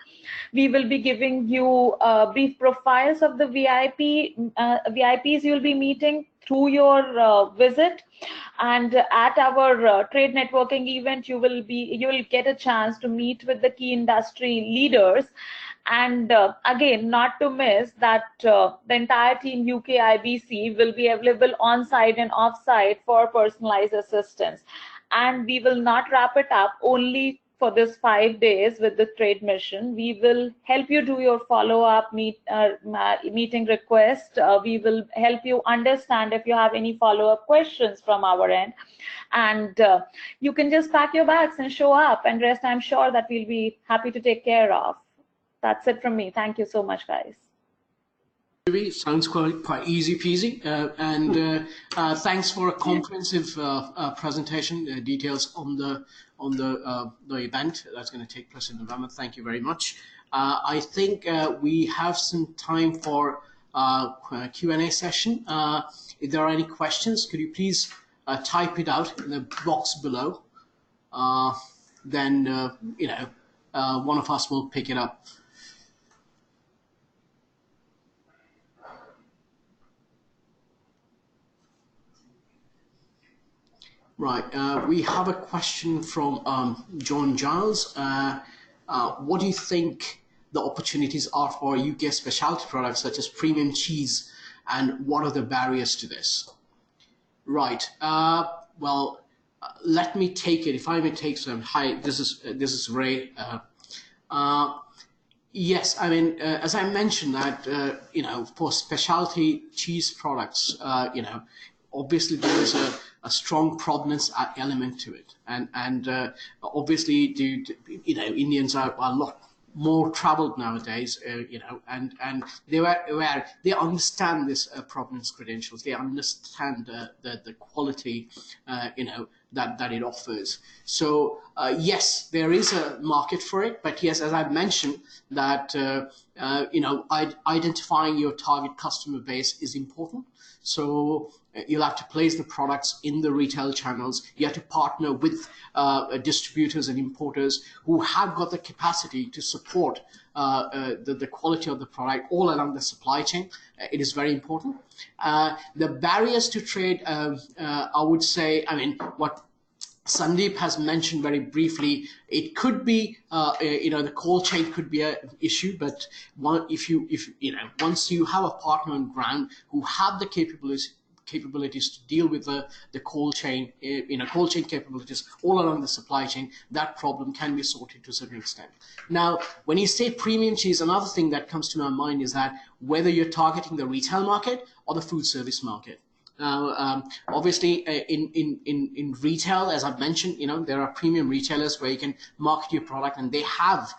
We will be giving you brief profiles of the VIPs you'll be meeting through your visit. And at our trade networking event, you will get a chance to meet with the key industry leaders. And again, not to miss that the entire team UKIBC will be available on-site and off-site for personalized assistance. And we will not wrap it up only for this 5 days with the trade mission. We will help you do your follow-up meeting request. We will help you understand if you have any follow-up questions from our end. And you can just pack your bags and show up, and rest I'm sure that we'll be happy to take care of. That's it from me. Thank you so much, guys. Sounds quite easy peasy, and thanks for a comprehensive presentation. Details on the event that's going to take place in November. Thank you very much. I think we have some time for Q&A session. If there are any questions, could you please type it out in the box below? Then one of us will pick it up. Right, we have a question from John Giles. What do you think the opportunities are for UK specialty products such as premium cheese, and what are the barriers to this? Right, well, let me take it, if I may take some. Hi, this is Ray. Yes, I mean, as I mentioned that, for specialty cheese products, obviously there is a strong provenance element to it, and obviously, Indians are a lot more traveled nowadays, and they understand this provenance credentials. They understand the quality, that it offers. So yes, there is a market for it, but yes, as I've mentioned, that identifying your target customer base is important. So you'll have to place the products in the retail channels. You have to partner with distributors and importers who have got the capacity to support the quality of the product all along the supply chain. It is very important. The barriers to trade, I would say, I mean, what Sandeep has mentioned very briefly, it could be, the cold chain could be an issue, but once you have a partner on ground who have the capabilities to deal with the cold chain, cold chain capabilities all along the supply chain, that problem can be sorted to a certain extent. Now, when you say premium cheese, another thing that comes to my mind is that whether you're targeting the retail market or the food service market. Now, obviously, in retail, as I've mentioned, there are premium retailers where you can market your product, and they have,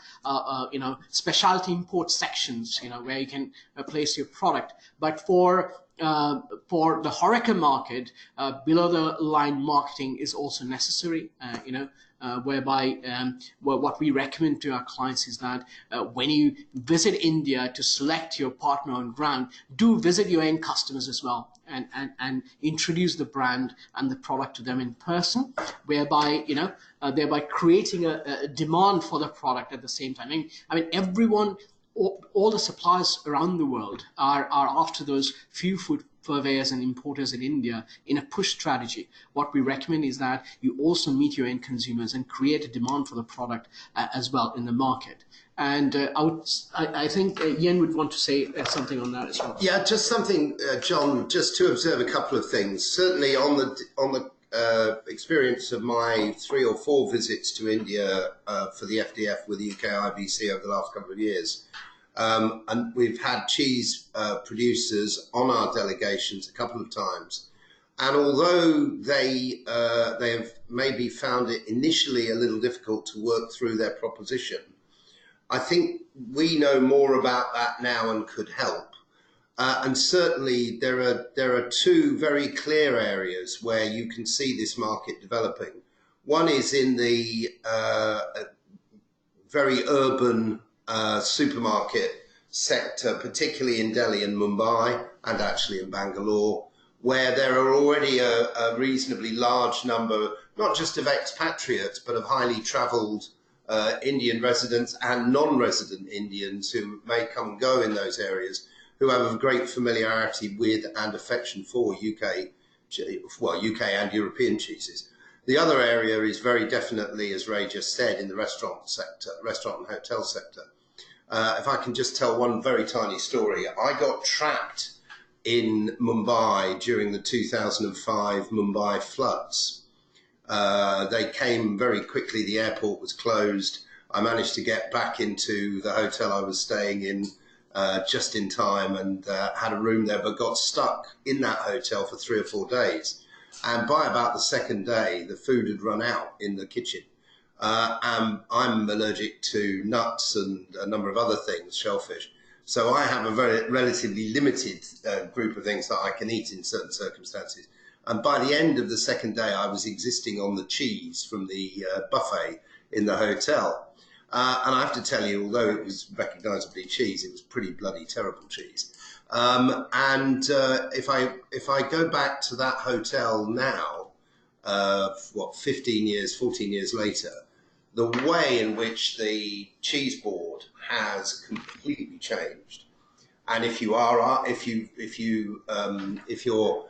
specialty import sections, where you can place your product. But for the HoReCa market, below the line marketing is also necessary, whereby what we recommend to our clients is that when you visit India to select your partner on ground, do visit your end customers as well, and introduce the brand and the product to them in person, whereby thereby creating a demand for the product at the same time. I mean everyone, all the suppliers around the world are after those few food purveyors and importers in India in a push strategy. What we recommend is that you also meet your end consumers and create a demand for the product as well in the market. And I think Ian would want to say something on that as well. Yeah, just something, John, just to observe a couple of things. Certainly on the experience of my 3 or 4 visits to India for the FDF with the UKIBC over the last couple of years. And we've had cheese producers on our delegations a couple of times. And although they have maybe found it initially a little difficult to work through their proposition, I think we know more about that now and could help. And certainly there are 2 very clear areas where you can see this market developing. One is in the very urban supermarket sector, particularly in Delhi and Mumbai, and actually in Bangalore, where there are already a reasonably large number, not just of expatriates, but of highly travelled Indian residents and non-resident Indians who may come and go in those areas, who have a great familiarity with and affection for UK and European cheeses. The other area is very definitely, as Ray just said, in the restaurant sector, restaurant and hotel sector. If I can just tell one very tiny story, I got trapped in Mumbai during the 2005 Mumbai floods. They came very quickly. The airport was closed. I managed to get back into the hotel I was staying in just in time, and had a room there, but got stuck in that hotel for 3 or 4 days. And by about the second day, the food had run out in the kitchen. And I'm allergic to nuts and a number of other things, shellfish. So I have a very relatively limited group of things that I can eat in certain circumstances. And by the end of the second day, I was existing on the cheese from the buffet in the hotel. And I have to tell you, although it was recognisably cheese, it was pretty bloody terrible cheese. If I go back to that hotel now, 15 years, 14 years later, the way in which the cheese board has completely changed. And if you're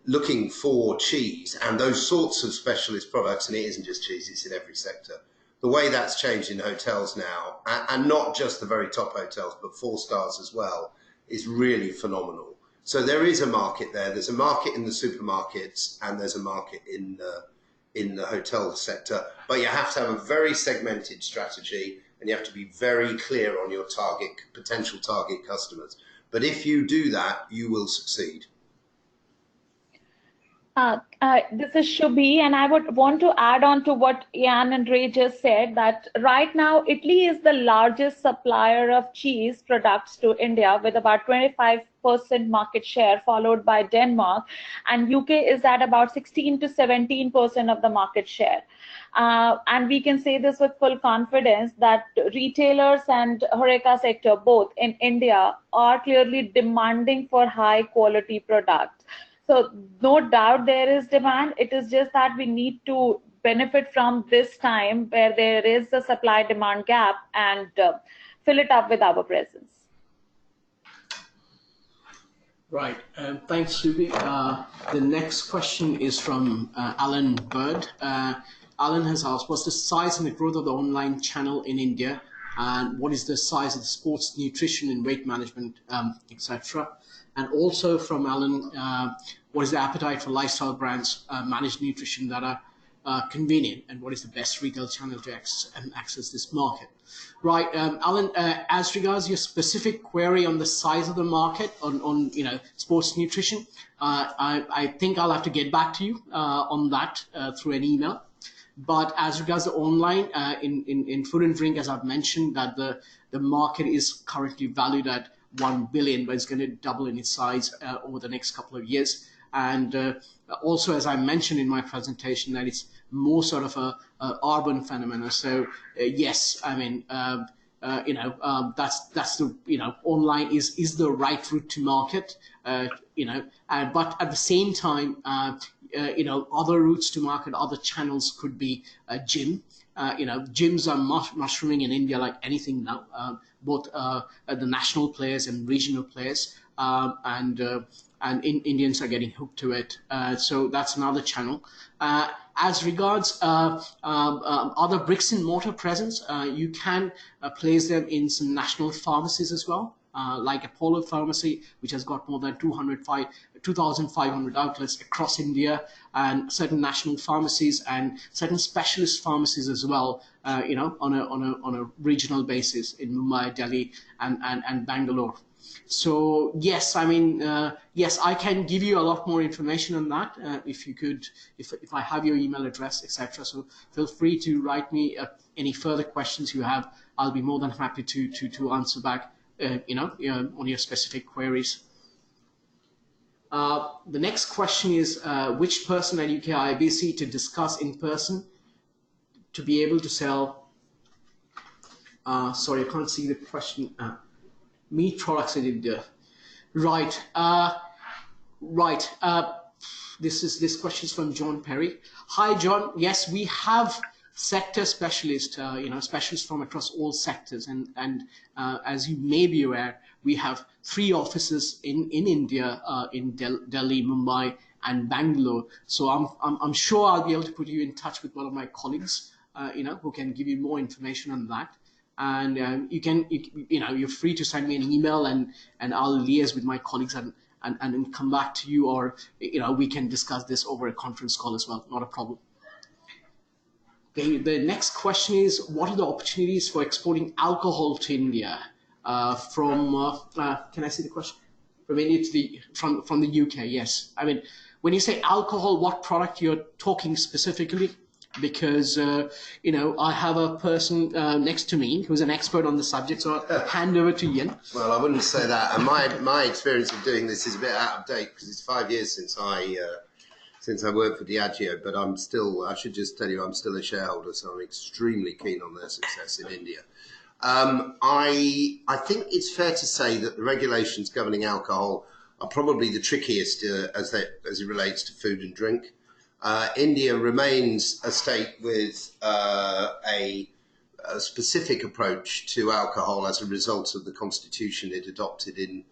looking for cheese and those sorts of specialist products, and it isn't just cheese, it's in every sector, the way that's changed in hotels now, and not just the very top hotels, but 4 stars as well, is really phenomenal. So there is a market there. There's a market in the supermarkets, and there's a market in the hotel sector. But you have to have a very segmented strategy, and you have to be very clear on your potential target customers. But if you do that, you will succeed. This is Shubhi, and I would want to add on to what Ian and Ray just said, that right now Italy is the largest supplier of cheese products to India with about 25% market share, followed by Denmark, and UK is at about 16 to 17% of the market share. And we can say this with full confidence that retailers and HoReCa sector both in India are clearly demanding for high quality products. So no doubt there is demand. It is just that we need to benefit from this time where there is a supply demand gap and fill it up with our presence. Right. Thanks, Subi. The next question is from Alan Bird. Alan has asked, what's the size and the growth of the online channel in India? And what is the size of the sports nutrition and weight management, etc.? And also from Alan, what is the appetite for lifestyle brands, managed nutrition that are convenient, and what is the best retail channel to access this market? Right, Alan, as regards your specific query on the size of the market on sports nutrition, I think I'll have to get back to you on that through an email. But as regards the online in food and drink, as I've mentioned, that the market is currently valued at 1 billion, but it's going to double in its size over the next couple of years. And also, as I mentioned in my presentation, that it's more sort of a urban phenomenon. So yes, I mean, that's the online is the right route to market. But at the same time, other routes to market, other channels could be gym. Gyms are mushrooming in India like anything now, both the national players and regional players, and Indians are getting hooked to it. So that's another channel. As regards other bricks and mortar presence, you can place them in some national pharmacies as well, like Apollo Pharmacy, which has got more than 2,500 outlets across India, and certain national pharmacies and certain specialist pharmacies as well, on a regional basis in Mumbai, Delhi, and Bangalore. So yes, I mean, yes, I can give you a lot more information on that if I have your email address, etc. So feel free to write me any further questions you have. I'll be more than happy to answer back, on your specific queries. The next question is which person at UKIBC to discuss in person to be able to sell. Sorry, I can't see the question. Meat products in India. Right. This question is from John Perry. Hi, John. Yes, we have sector specialists, specialists from across all sectors. And as you may be aware, we have 3 offices in India, in Delhi, Mumbai, and Bangalore. So I'm sure I'll be able to put you in touch with one of my colleagues, who can give you more information on that. And you're free to send me an email, and I'll liaise with my colleagues and come back to you, or we can discuss this over a conference call as well. Not a problem. Okay, the next question is, what are the opportunities for exporting alcohol to India can I see the question? From India to from the UK, yes. I mean, when you say alcohol, what product you're talking specifically? Because, I have a person next to me who's an expert on the subject, so I'll hand over to Ian. Well, I wouldn't say that. And my experience of doing this is a bit out of date because it's 5 years since I worked for Diageo, but I should just tell you, I'm still a shareholder, so I'm extremely keen on their success in India. I think it's fair to say that the regulations governing alcohol are probably the trickiest as it relates to food and drink. India remains a state with a specific approach to alcohol as a result of the constitution it adopted in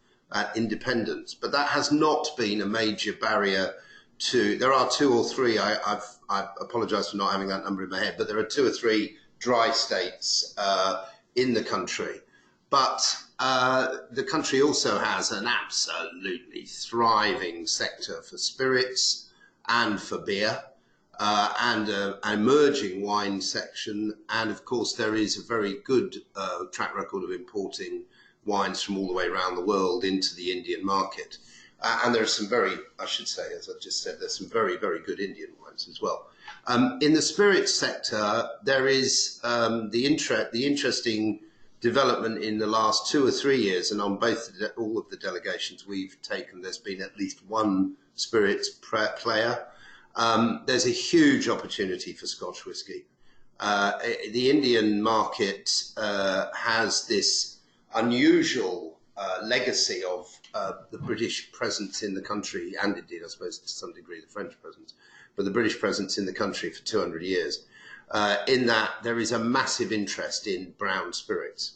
independence, but that has not been a major barrier to. There are 2 or 3. I apologise for not having that number in my head, but there are 2 or 3 dry states in the country. But the country also has an absolutely thriving sector for spirits and for beer, and an emerging wine section. And of course, there is a very good track record of importing wines from all the way around the world into the Indian market. And there are some I should say, as I've just said, there's some very, very good Indian wines as well. In the spirits sector, there is the interesting development in the last 2 or 3 years, and on all of the delegations we've taken, there's been at least one spirits player. There's a huge opportunity for Scotch whisky. The Indian market has this unusual legacy of the British presence in the country, and indeed, I suppose, to some degree, the French presence, but the British presence in the country for 200 years, in that there is a massive interest in brown spirits.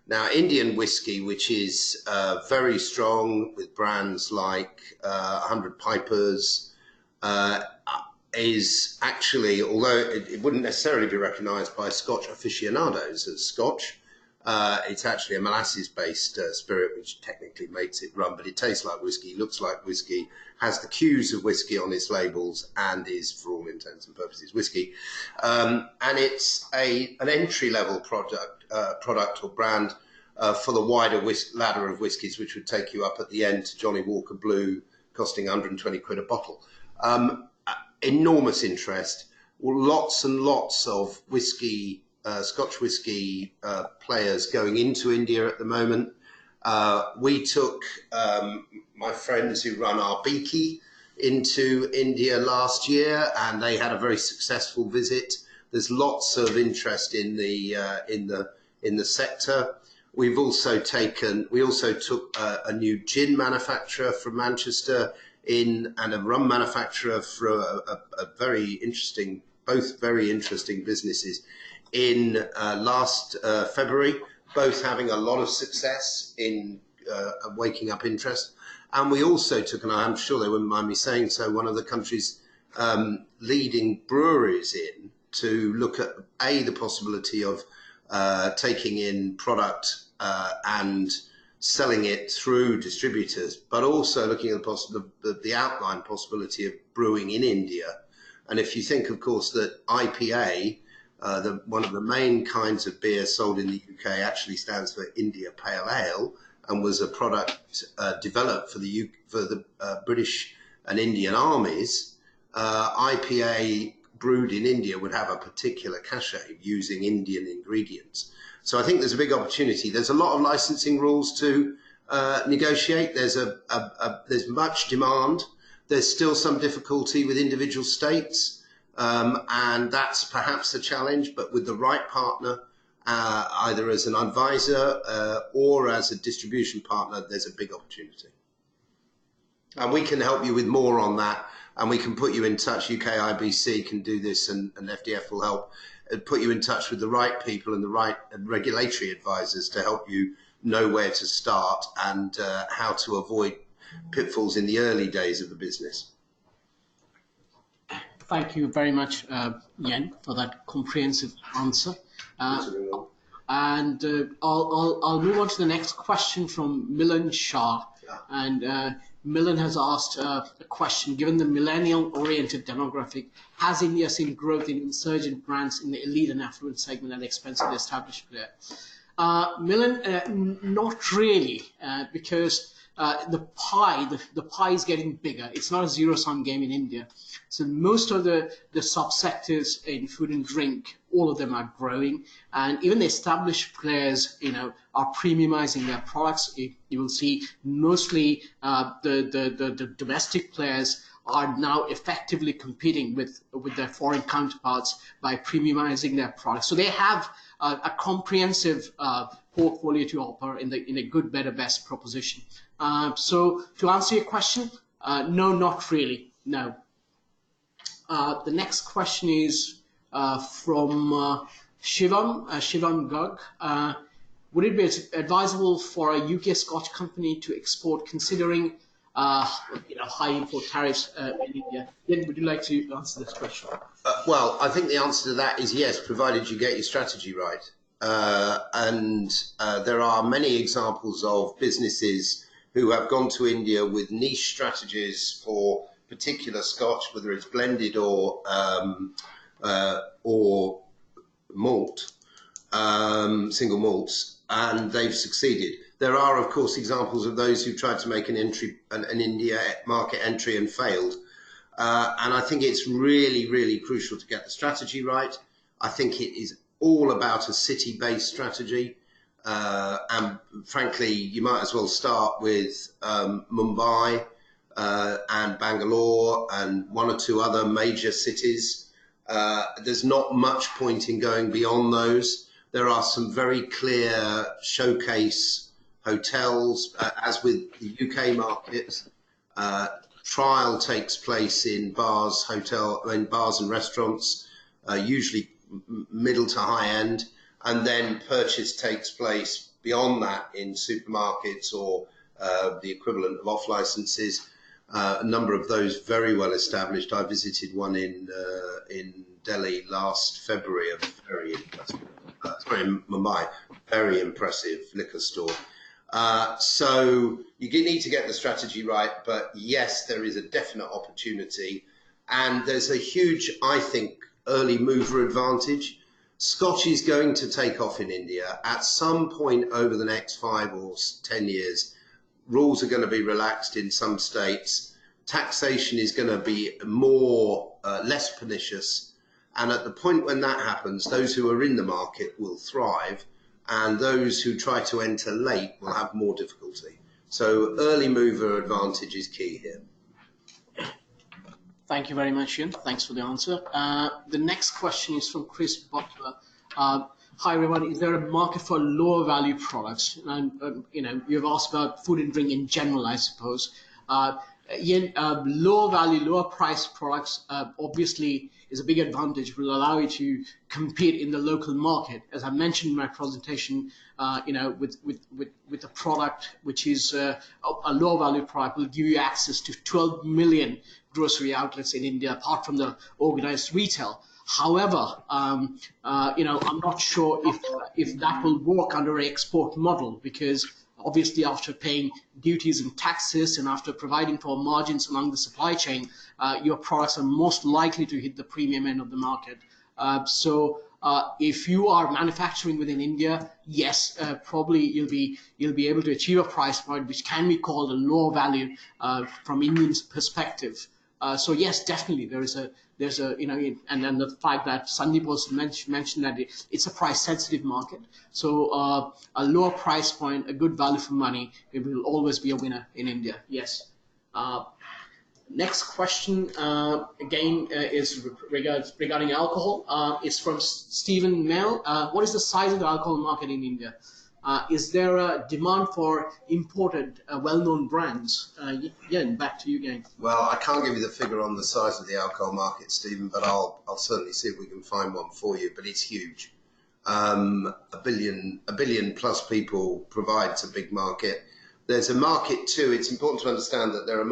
Now, Indian whiskey, which is very strong with brands like 100 Pipers, is actually, although it wouldn't necessarily be recognised by Scotch aficionados as Scotch, it's actually a molasses-based spirit, which technically makes it rum, but it tastes like whiskey, looks like whiskey, has the cues of whiskey on its labels, and is, for all intents and purposes, whiskey. And it's an entry-level product or brand for the wider ladder of whiskies, which would take you up at the end to Johnny Walker Blue, costing 120 quid a bottle. Enormous interest, lots and lots of whiskey, Scotch whisky players going into India at the moment. We took my friends who run our Biki into India last year, and they had a very successful visit. There's lots of interest in the sector. We also took a new gin manufacturer from Manchester and a rum manufacturer for a very interesting, both very interesting businesses in last February, both having a lot of success in waking up interest. And we also took, and I'm sure they wouldn't mind me saying so, one of the country's leading breweries in to look at the possibility of taking in product and selling it through distributors, but also looking at the outline possibility of brewing in India. And if you think, of course, that IPA, one of the main kinds of beer sold in the UK, actually stands for India Pale Ale, and was a product developed for the British and Indian armies, IPA brewed in India would have a particular cachet using Indian ingredients. So I think there's a big opportunity. There's a lot of licensing rules to negotiate. There's much demand. There's still some difficulty with individual states, and that's perhaps a challenge, but with the right partner, either as an advisor or as a distribution partner, there's a big opportunity. And we can help you with more on that, and we can put you in touch. UKIBC can do this, and FDF will help put you in touch with the right people and the right regulatory advisors to help you know where to start and how to avoid pitfalls in the early days of the business. Thank you very much, Yen, for that comprehensive answer. And I'll move on to the next question from Milan Shah. And Milan has asked a question: given the millennial-oriented demographic, has India seen growth in insurgent brands in the elite and affluent segment at the expense of the established player? Milan, not really, because the pie is getting bigger. It's not a zero-sum game in India. So most of the subsectors in food and drink, all of them are growing, and even the established players, are premiumizing their products. You will see mostly the domestic players are now effectively competing with their foreign counterparts by premiumizing their products. So they have a comprehensive portfolio to offer in a good, better, best proposition. So to answer your question, no, not really, no. The next question is from Shivam Garg. Would it be advisable for a UK Scotch company to export, considering high import tariffs in India? Yen, would you like to answer this question? Well, I think the answer to that is yes, provided you get your strategy right. And there are many examples of businesses who have gone to India with niche strategies for particular Scotch, whether it's blended or malt, single malts, and they've succeeded. There are, of course, examples of those who tried to make an India market entry and failed. And I think it's really, really crucial to get the strategy right. I think it is all about a city-based strategy. And frankly, you might as well start with Mumbai and Bangalore and one or two other major cities. There's not much point in going beyond those. There are some very clear showcase hotels, as with the UK market. Trial takes place in bars and restaurants, usually middle to high end, and then purchase takes place beyond that in supermarkets or the equivalent of off licenses. A number of those very well established. I visited one in Delhi last February, in Mumbai, very impressive liquor store. So you need to get the strategy right, but yes, there is a definite opportunity, and there's a huge, I think, early mover advantage. Scotch is going to take off in India at some point over the next 5 or 10 years. Rules are going to be relaxed in some states. Taxation is going to be less pernicious. And at the point when that happens, those who are in the market will thrive, and those who try to enter late will have more difficulty. So early mover advantage is key here. Thank you very much, Ian. Thanks for the answer. The next question is from Chris Butler. Hi everyone, is there a market for lower value products? And you've asked about food and drink in general, I suppose. Ian, lower value, lower price products obviously is a big advantage. It will allow you to compete in the local market. As I mentioned in my presentation, with a product which is a low value product will give you access to 12 million grocery outlets in India, apart from the organized retail. However, I'm not sure if that will work under an export model, because obviously after paying duties and taxes and after providing for margins along the supply chain, your products are most likely to hit the premium end of the market. So if you are manufacturing within India, yes, probably you'll be able to achieve a price point which can be called a lower value from Indians' perspective. So yes, definitely there's a and then the fact that Sandeep also mentioned that it's a price sensitive market. So a lower price point, a good value for money, it will always be a winner in India. Yes. Next question again is regarding alcohol. It's from Stephen Mel. What is the size of the alcohol market in India? Is there a demand for imported well-known brands? Yen, back to you again. Well, I can't give you the figure on the size of the alcohol market, Stephen, but I'll certainly see if we can find one for you. But it's huge. A billion plus people provides a big market. There's a market too. It's important to understand that there are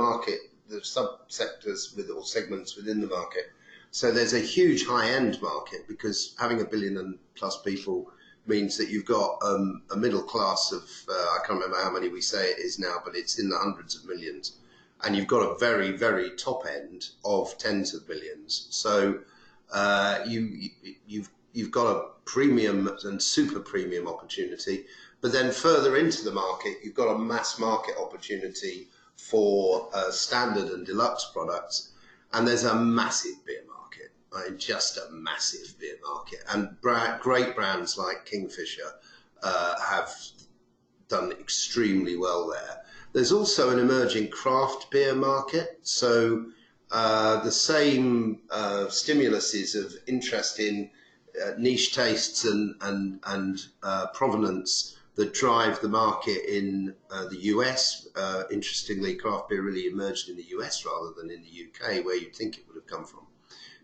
subsectors or segments within the market. So there's a huge high-end market, because having a billion and plus people means that you've got a middle class of, I can't remember how many we say it is now, but it's in the hundreds of millions. And you've got a very, very top end of tens of millions. So you've got a premium and super premium opportunity. But then further into the market, you've got a mass market opportunity for standard and deluxe products. And there's a massive beer market, right? Just a massive beer market. And great brands like Kingfisher have done extremely well there. There's also an emerging craft beer market. So the same stimuluses of interest in niche tastes and provenance that drive the market in the US. Interestingly, craft beer really emerged in the US rather than in the UK, where you'd think it would have come from.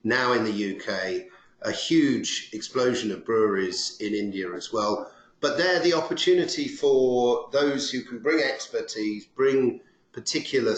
Now in the UK, a huge explosion of breweries in India as well. But they're the opportunity for those who can bring expertise, bring particular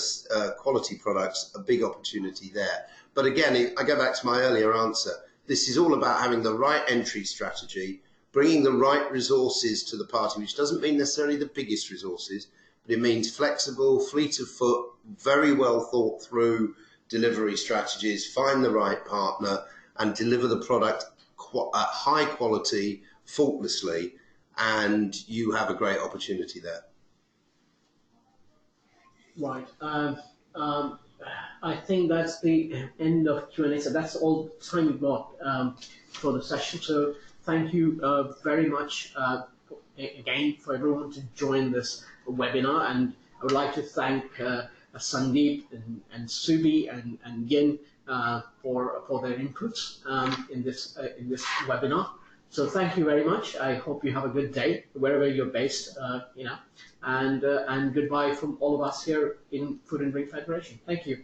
quality products, a big opportunity there. But again, I go back to my earlier answer. This is all about having the right entry strategy, bringing the right resources to the party, which doesn't mean necessarily the biggest resources, but it means flexible, fleet of foot, very well thought through delivery strategies, find the right partner and deliver the product at high quality, faultlessly, and you have a great opportunity there. Right. I think that's the end of Q&A. So that's all the time we've got for the session. So thank you very much again for everyone to join this webinar. And I would like to thank Sandeep and Subi and Yin for their inputs in this webinar. So thank you very much. I hope you have a good day wherever you're based, and goodbye from all of us here in Food and Drink Federation. Thank you.